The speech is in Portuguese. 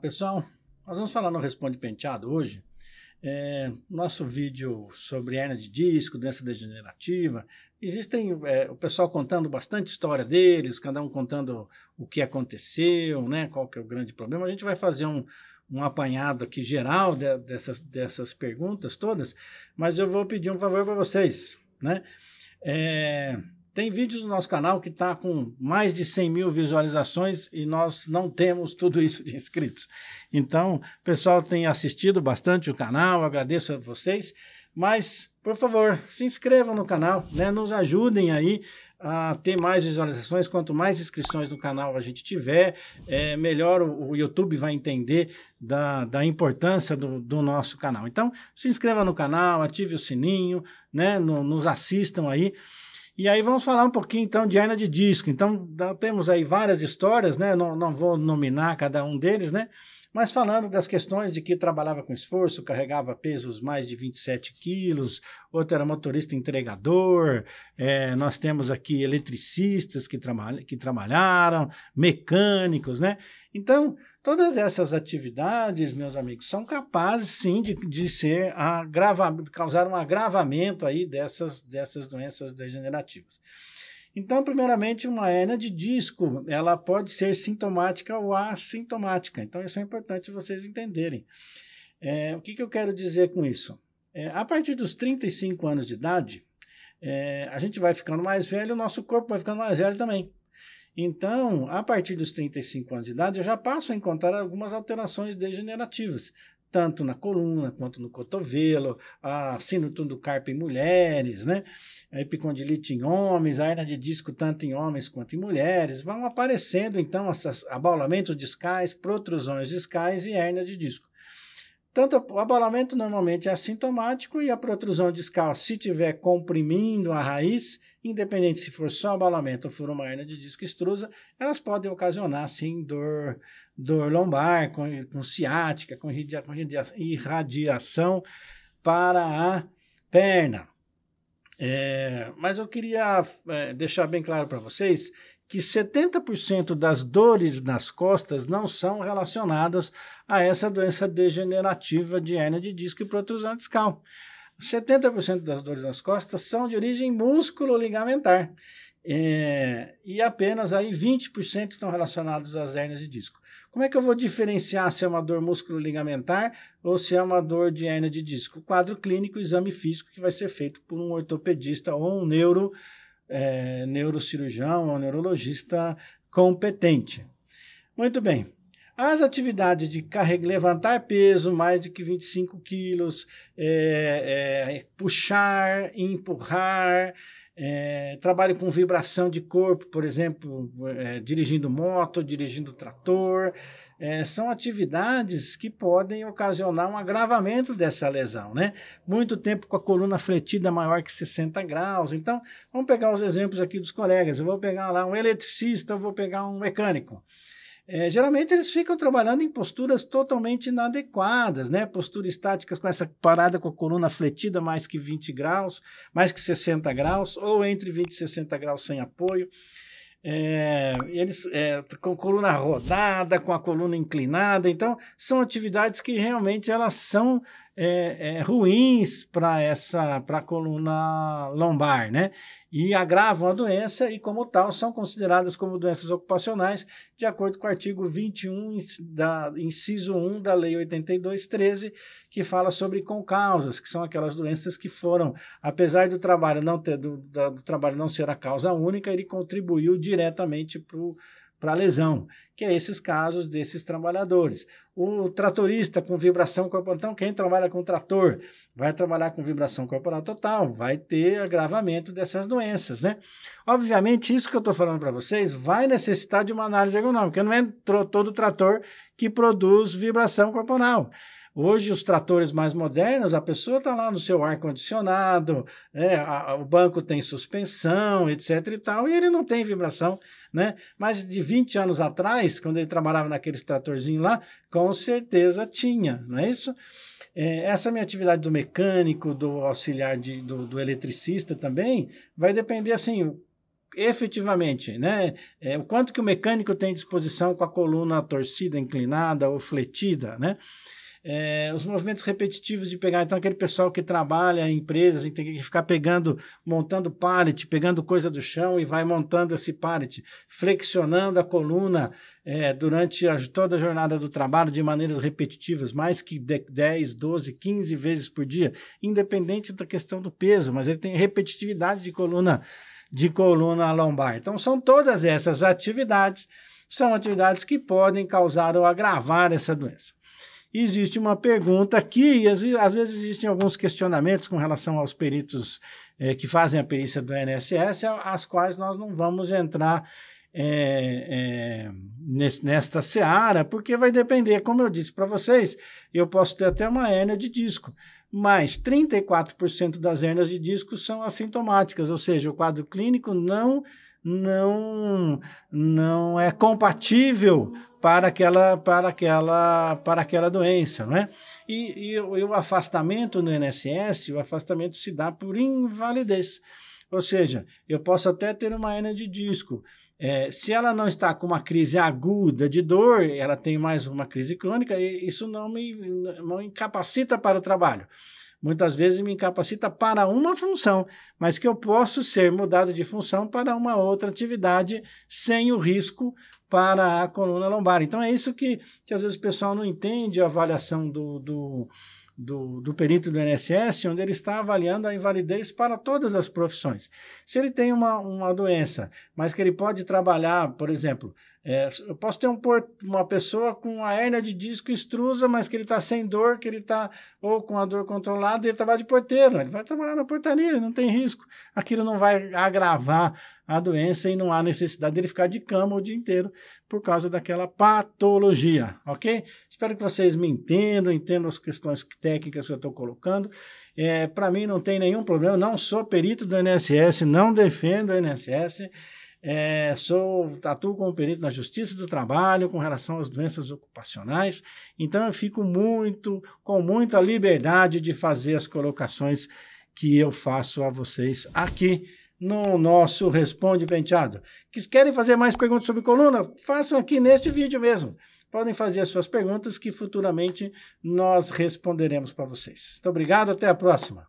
pessoal, nós vamos falar no Responde Penteado hoje. Nosso vídeo sobre hernia de disco, doença degenerativa. Existem o pessoal contando bastante história deles, cada um contando o que aconteceu, né, qual que é o grande problema. A gente vai fazer um apanhado aqui geral dessas perguntas todas, mas eu vou pedir um favor para vocês, né? Tem vídeos no nosso canal que está com mais de 100 mil visualizações e nós não temos tudo isso de inscritos. Então, o pessoal tem assistido bastante o canal, eu agradeço a vocês, mas, por favor, se inscrevam no canal, né? Nos ajudem aí a ter mais visualizações. Quanto mais inscrições no canal a gente tiver, melhor o YouTube vai entender da importância do nosso canal. Então, se inscreva no canal, ative o sininho, né? Nos assistam aí. E aí vamos falar um pouquinho, então, de hernia de disco. Então, temos aí várias histórias, né? Não vou nominar cada um deles, né? Mas falando das questões de que trabalhava com esforço, carregava pesos mais de 27 quilos, outro era motorista entregador, nós temos aqui eletricistas que trabalharam, mecânicos, né? Então, todas essas atividades, meus amigos, são capazes, sim, de causar um agravamento aí dessas doenças degenerativas. Então, primeiramente, uma hernia de disco, ela pode ser sintomática ou assintomática. Então, isso é importante vocês entenderem. O que eu quero dizer com isso? A partir dos 35 anos de idade, a gente vai ficando mais velho, o nosso corpo vai ficando mais velho também. Então, a partir dos 35 anos de idade, eu já passo a encontrar algumas alterações degenerativas, tanto na coluna quanto no cotovelo, a síndrome do carpo em mulheres, né? A epicondilite em homens, a hernia de disco tanto em homens quanto em mulheres. Vão aparecendo, então, esses abaulamentos discais, protrusões discais e hernia de disco. Tanto o abalamento normalmente é assintomático e a protrusão discal, se estiver comprimindo a raiz, independente se for só abalamento ou for uma hernia de disco extrusa, elas podem ocasionar, sim, dor lombar, com ciática, com irradiação para a perna. Mas eu queria deixar bem claro para vocês que 70% das dores nas costas não são relacionadas a essa doença degenerativa de hernia de disco e protrusão discal. 70% das dores nas costas são de origem músculo-ligamentar. E apenas aí 20% estão relacionados às hernias de disco. Como é que eu vou diferenciar se é uma dor músculo-ligamentar ou se é uma dor de hernia de disco? Quadro clínico, exame físico que vai ser feito por um ortopedista ou um neurocirurgião ou neurologista competente. Muito bem. As atividades de levantar peso, mais de que 25 quilos, puxar, empurrar, trabalho com vibração de corpo, por exemplo, dirigindo moto, dirigindo trator, são atividades que podem ocasionar um agravamento dessa lesão, né? Muito tempo com a coluna fletida maior que 60 graus. Então, vamos pegar os exemplos aqui dos colegas. Eu vou pegar lá um eletricista, eu vou pegar um mecânico. Geralmente eles ficam trabalhando em posturas totalmente inadequadas, né? Postura estática com essa parada com a coluna fletida mais que 20 graus, mais que 60 graus, ou entre 20 e 60 graus sem apoio. Eles com a coluna rodada, com a coluna inclinada. Então, são atividades que realmente elas são ruins para a coluna lombar, né? E agravam a doença e, como tal, são consideradas como doenças ocupacionais, de acordo com o artigo 21, inciso 1 da Lei 82/13, que fala sobre concausas, que são aquelas doenças que foram, apesar do trabalho não ser a causa única, ele contribuiu diretamente para a lesão, que é esses casos desses trabalhadores. O tratorista com vibração corporal, então quem trabalha com trator vai trabalhar com vibração corporal total, vai ter agravamento dessas doenças, né? Obviamente, isso que eu estou falando para vocês vai necessitar de uma análise ergonômica, não é todo trator que produz vibração corporal. Hoje, os tratores mais modernos, a pessoa está lá no seu ar-condicionado, o banco tem suspensão, etc. e tal, e ele não tem vibração, né? Mas de 20 anos atrás, quando ele trabalhava naqueles tratorzinhos lá, com certeza tinha, não é isso? Essa minha atividade do mecânico, do auxiliar, do eletricista também, vai depender, assim, efetivamente, né, o quanto que o mecânico tem disposição com a coluna torcida, inclinada ou fletida, né? Os movimentos repetitivos de pegar, então aquele pessoal que trabalha em empresas, tem que ficar montando pallet, pegando coisa do chão e vai montando esse pallet, flexionando a coluna durante toda a jornada do trabalho de maneiras repetitivas, mais que 10, 12, 15 vezes por dia, independente da questão do peso, mas ele tem repetitividade de coluna lombar. Então são todas essas atividades, são atividades que podem causar ou agravar essa doença. Existe uma pergunta aqui, e às vezes existem alguns questionamentos com relação aos peritos que fazem a perícia do INSS, as quais nós não vamos entrar nesta seara, porque vai depender, como eu disse para vocês, eu posso ter até uma hérnia de disco, mas 34% das hérnias de disco são assintomáticas, ou seja, o quadro clínico não é compatível para aquela doença, não é? E o afastamento no INSS, o afastamento se dá por invalidez, ou seja, eu posso até ter uma hérnia de disco, se ela não está com uma crise aguda de dor, ela tem mais uma crise crônica, e isso não me incapacita para o trabalho. Muitas vezes me incapacita para uma função, mas que eu posso ser mudado de função para uma outra atividade sem o risco para a coluna lombar. Então é isso que às vezes o pessoal não entende a avaliação do perito do INSS, onde ele está avaliando a invalidez para todas as profissões. Se ele tem uma doença, mas que ele pode trabalhar, por exemplo, eu posso ter uma pessoa com a hérnia de disco extrusa, mas que ele está sem dor, que ele está ou com a dor controlada, e ele trabalha de porteiro, ele vai trabalhar na portaria, ele não tem risco. Aquilo não vai agravar a doença e não há necessidade dele ficar de cama o dia inteiro por causa daquela patologia, ok? Espero que vocês me entendam as questões técnicas que eu estou colocando. Para mim não tem nenhum problema, não sou perito do INSS, não defendo o INSS, atuo como perito na Justiça do Trabalho com relação às doenças ocupacionais, então eu fico com muita liberdade de fazer as colocações que eu faço a vocês aqui no nosso Responde Penteado. Que querem fazer mais perguntas sobre coluna? Façam aqui neste vídeo mesmo. Podem fazer as suas perguntas que futuramente nós responderemos para vocês. Muito obrigado, até a próxima.